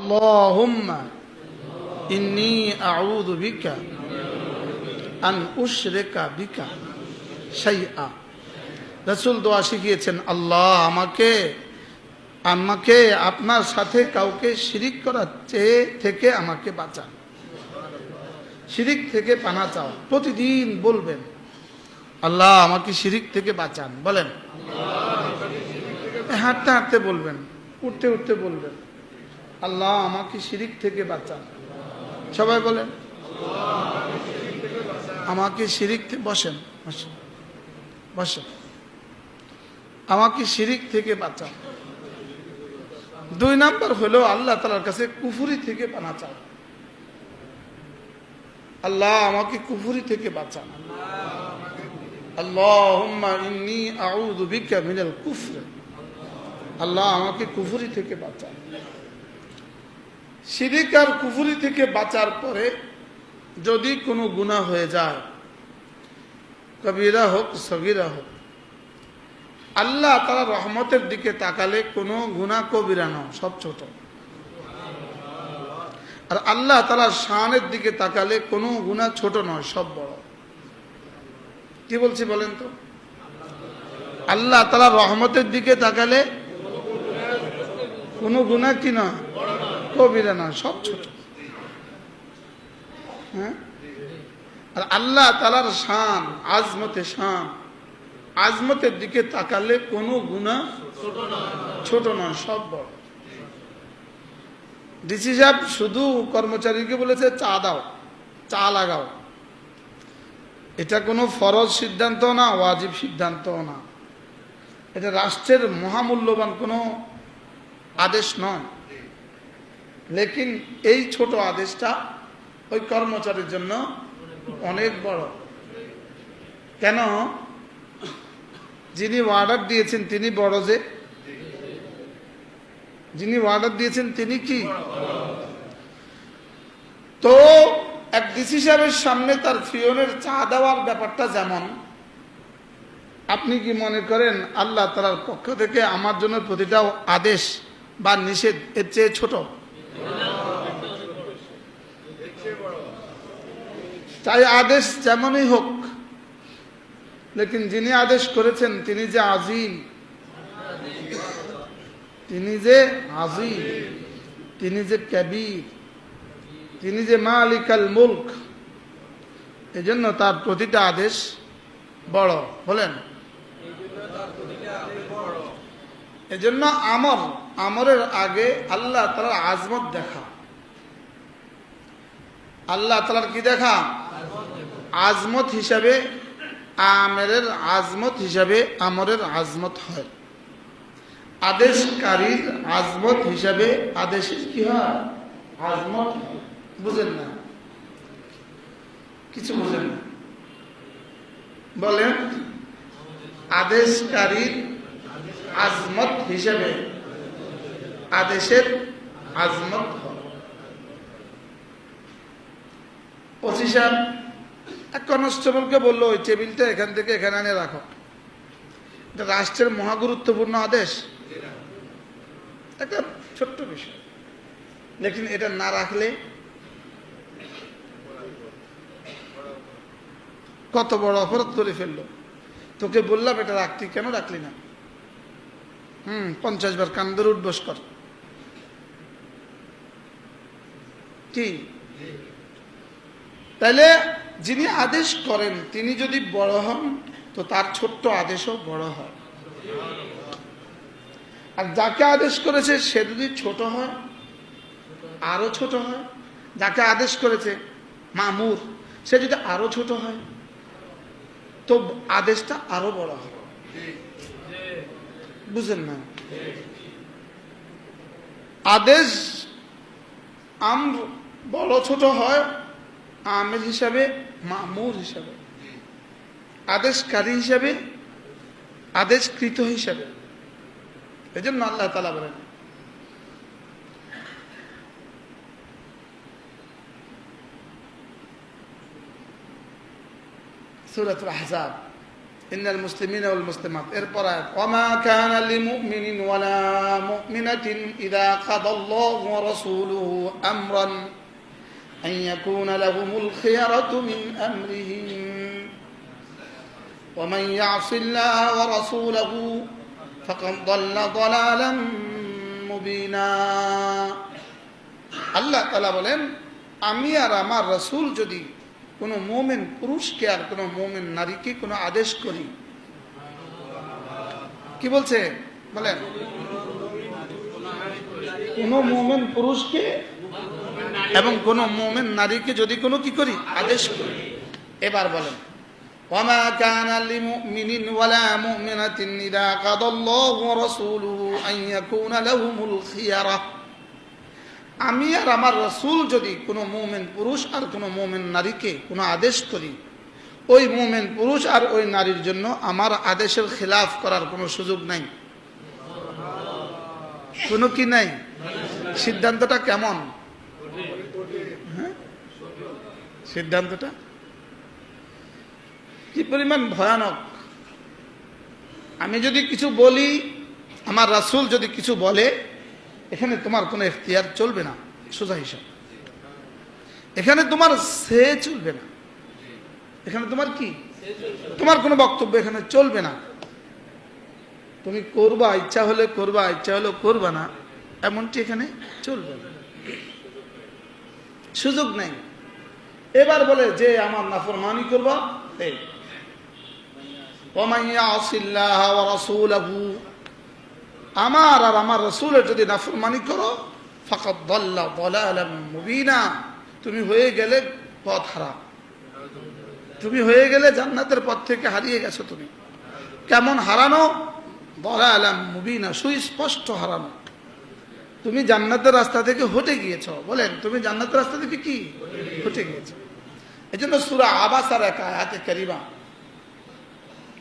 আল্লাহুম্মা ইন্নী আউযু বিকা আন উশরিকা বিকা শাইআ। রাসূল দোয়া শিখিয়েছেন, আল্লাহ আমাকে আপনার সাথে কাউকে শিরিক করার থেকে আমাকে বাঁচান। শিরিক থেকে পানা চাও, প্রতিদিন বলবেন আল্লাহ আমাকে শিরিক থেকে বাঁচান। বলেন, হাঁটতে হাঁটতে বলবেন, উঠতে উঠতে বলবেন আল্লাহ আমাকে শিরিক থেকে বাঁচান। সবাই বলেন আমাকে শিরিক থেকে, বসেন বসেন বসেন, আমাকে শিরিক থেকে বাঁচান। 2 নাম্বার হলো আল্লাহ তাআলার কাছে কুফরি থেকে পানা চাও। আল্লাহ আমাকে কুফরি থেকে বাঁচান। আল্লাহুম্মা ইন্নী আউযু বিকা মিনাল কুফর। আল্লাহ আমাকে কুফরি থেকে বাঁচান। শিরিক আর কুফরি থেকে বাঁচার পরে যদি কোনো গুনাহ হয়ে যায়, কবিরা হোক সগীরা হোক, আল্লাহ তাআলা রহমতের দিকে তাকালে কোনো গুনাহ কবিরা নয়, সব ছোট। আর আল্লাহ তাআলা শানের দিকে তাকালে কোনো গুনাহ ছোট নয়, সব বড়। কি বলছি বলেন তো? আল্লাহ তাআলা রহমতের দিকে তাকালে কোনো গুনাহ কি নয়, কবিরা নয়, সব ছোট। হ্যাঁ, আর আল্লাহ তাআলার শান, আজমতের দিকে তাকালে কোনো গুনাহ ছোট নয়, সব বড়। ডিসি সাহেব শুধু কর্মচারীকে বলেছে চা দাও, চা লাগাও। এটা কোনো ফরজ সিদ্ধান্ত না, ওয়াজিব সিদ্ধান্ত না, এটা রাষ্ট্রের মহামূল্যবান কোনো আদেশ নয়। লেকিন এই ছোট আদেশটা ওই কর্মচারীর জন্য অনেক বড়। কেন? যিনি অর্ডার দিয়েছেন তিনি বড়, যিনি অর্ডার দিয়েছেন তিনি কি? তো এক ডিসি সাহেবের সামনে তার ফিওনের চা দেওয়ার ব্যাপারটা যেমন, আপনি কি মনে করেন আল্লাহ তাআলার পক্ষ থেকে আমার জন্য প্রতিটা আদেশ বা নিষেধ এর চেয়ে ছোট? তাই আদেশ যেমনই হোক, লেকিন যিনি আদেশ করেছেন তিনি যে আজিম, তিনি যে কবির, তিনি যে মালিকাল মুলক, এজন্য তার প্রতিটা আদেশ বড়। বলেন, এজন্য আমরের আগে আল্লাহ তাআলার আজমত দেখা। আল্লাহ তাআলার কি দেখা? আজমত হিসাবে আমরের আজমত হয়। আদেশকারীর আজমত হিসাবে আদেশের কি হয়? আজমত। বুঝেন না? কিছু বুঝেন না? বলেন, আদেশকারীর আজমত হিসাবে আদেশের আজমত হয়। অফিসার এক কনস্টেবলকে বললো ওই টেবিলটা এখান থেকে এখানে এনে রাখো। এটা রাষ্ট্রের মহাগুরুত্বপূর্ণ আদেশ, একটা ছোট্ট বিষয়, লেকিন এটা না রাখলে কত বড় অপরাধ করে ফেললো। তোকে বললাম এটা রাখতি, কেন রাখলি না? 50 বার কান ধরে উঠবস কর। কি? তাইলে যিনি আদেশ করেন তিনি যদি বড় হন তো তার ছোট্ট আদেশও বড় হয়। আর যাকে আদেশ করেছে সে যদি ছোট হয় আরো ছোট হয়। যাকে আদেশ করেছে মামুর, সে যদি আরো ছোট হয় তো আদেশটা আরো বড় হয়। বুঝেন না? আদেশ বড় ছোট হয় আমের হিসাবে, মামুর হিসাবে, আদেশকারী হিসাবে, আদেশকৃত হিসাবে। এই জন্য আল্লাহ তাআলা বলেন, সূরাতুল আহজাব ইন্নাল মুসলিমিনা ওয়াল মুসলিমাত। এরপর আয়াত ওয়ামা কানা লিমুমিনিন ওয়ালা মুমিনাতিন ইযা কাদাল্লাহু ওয়া রাসূলুহু আমরান আন ইয়াকুনা লাহুমুল খিয়ারাতু মিন আমরিহিম ওয়া মান ইয়াসিল্লাহা ওয়া রাসূলুহু ফাকাদ দাল্লা দালালাম মুবিনা। আল্লাহ তাআলা বলেন, আমি আর আমার রাসূল যদি কোনো মুমিন পুরুষকে আর কোনো মুমিন নারীকে কোনো আদেশ করি, কি বলছে বলেন, কোনো মুমিন পুরুষকে এবং কোনো মুমিন নারীকে যদি কোনো কি করি আদেশ করি। এবার বলেন ওয়ামা কানা লিমুমিনিন ওয়ালা মুমিনাতিন ইযা কাদাল্লাহু ওয়া রাসূলুহু আন ইয়াকুনা লাহুমুল খিয়ারা। আমি আর আমার রাসূল যদি কোনো মুমিন পুরুষ আর কোনো মুমিন নারীকে কোনো আদেশ করি, ওই মুমিন পুরুষ আর ওই নারীর জন্য আমার আদেশের খিলাফ করার কোনো সুযোগ নাই, কোনো কি নাই। সিদ্ধান্তটা কেমন? সিদ্ধান্তটা কি পরিমাণ ভয়ানক। আমি যদি কিছু বলি, আমার রাসূল যদি কিছু বলে, এখানে তোমার কোনো ইখতিয়ার চলবে না, সোজা হিসাব। এখানে তোমার সে চলবে না, এখানে তোমার কি, তোমার কোনো বক্তব্য এখানে চলবে না। তুমি করবা, ইচ্ছা হলে করবা, ইচ্ছা হলে করবা না, এমনটি এখানে চলবে না, সুযোগ নাই। এবার বলে যে আমার নাফরমানি করবা, ওয়ামান ইয়াসিল্লাহা ওয়া রাসূলহু, আমার আর আমার রাসূলের যদি নাফরমানি করো, ফাকাদ দাল্লা দালালাম মুবিনা, তুমি হয়ে গেলে পথ হারা, তুমি হয়ে গেলে জান্নাতের পথ থেকে হারিয়ে গেছো। তুমি কেমন হারানো? দালালাম মুবিনা, সুস্পষ্ট হারানো। তুমি জান্নাতের রাস্তা থেকে হটে গিয়েছো। বলেন, তুমি জান্নাতের রাস্তা থেকে কি হটে গিয়েছো। এই জন্য সূরা আবাসার এক আয়াতে কারিমা,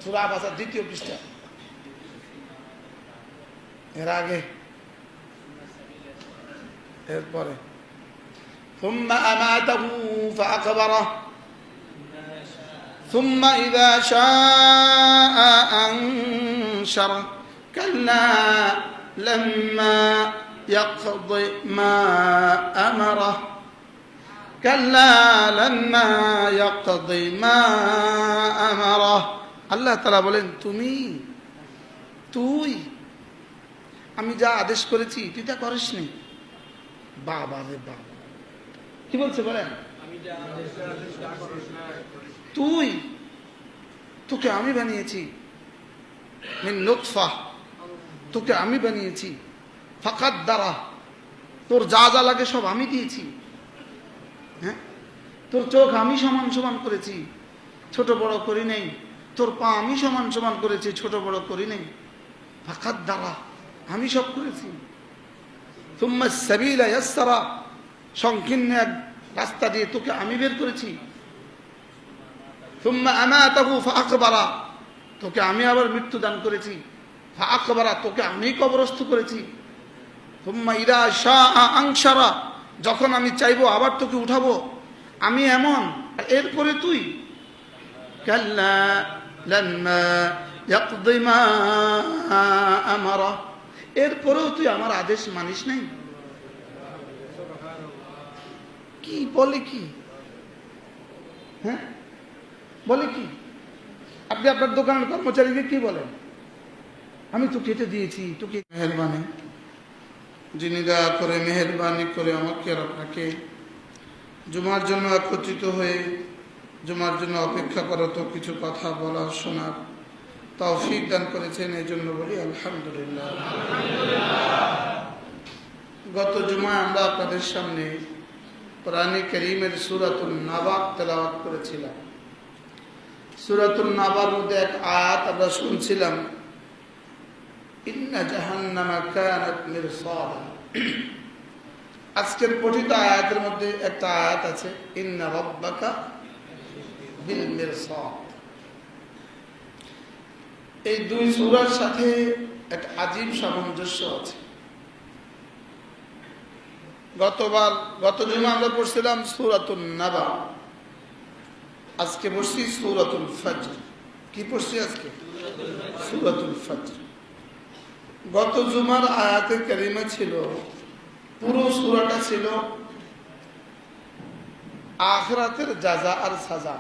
সূরা আবাসার 2য় পৃষ্ঠা, এর আগে এরপরে ثم أماته فأقبره ثم إذا شاء أنشره كلا لما يقض ما أمره كلا لما يقض ما أمره। আল্লাহ তাআলা বলেন, তুই আমি যা আদেশ করেছি তুই তা করিসনি। বাবা রে বাবা, কি বলছে বলেন, তোকে আমি বানিয়েছি মিন নুতফা, তোকে আমি বানিয়েছি, ফাকাদ্দারা, তোর যা যা লাগে সব আমি দিয়েছি। হ্যাঁ, তোর চোখ আমি সমান সমান করেছি, ছোট বড় করি নাই। তোর পা আমি সমান সমান করেছি, ছোট বড় করি নাই। ফাকাদ্দারা, আমি সব করেছি। সুম্মা সাবিলা ইয়াসসারা, সংকীর্ণ এক রাস্তা দিয়ে তোকে আমি বের করেছি। সুম্মা আমাতাহু ফাআকবারা, তোকে আমি আবার মৃত্যু দান করেছি। ফাআকবারা, তোকে আমি কবরস্থ করেছি। সুম্মা ইযা শাআ আনশারা, যখন আমি চাইবো আবার তোকে উঠাবো। আমি এমন। এরপরে তুই কাল্লা লাম্মা ইয়াকদি মা আমারা, এরপরেও তুই আমার আদেশ মানিস নাই। কি বলে, কি হ্যাঁ বলে কি? আপনি আপনার দোকানের কর্মচারীকে কি বলেন? আমি তো কেটে দিয়েছি, তোকে মেহেরবানি, যিনি দয়া করে মেহেরবানি করে আমাকে আর আপনাকে জুমার জন্য একত্রিত হয়ে জুমার জন্য অপেক্ষা করা, তো কিছু কথা বলার শোনার তৌফিক দান করেছেন, এই জন্য বলি আলহামদুলিল্লাহ। গত জুমায় আমরা আপনাদের সামনে কোরআনে কারীমের সূরাতুন নাবা তেলাওয়াত করেছিলাম। সূরাতুন নাবার মধ্যে এক আয়াত আমরা শুনছিলাম, ইন্না জাহান্নামা কানাত মিরসাদা। আজকের পঠিত আয়াতের মধ্যে একটা আয়াত আছে, ইন্না রাব্বাকা বিল মিরসাদ। এই দুই সূরার সাথে একটা আজীব সামঞ্জস্য আছে। গত জুমা আমরা পড়ছিলাম সূরাতুন নাবা, আজকে পড়ছি সূরাতুল ফজর। কি পড়ছি আজকে? সূরাতুল ফজর। গত জুমার আয়াতে কারিমা ছিল, পুরো সূরাটা ছিল আখিরাতের জাযা আর সাজা।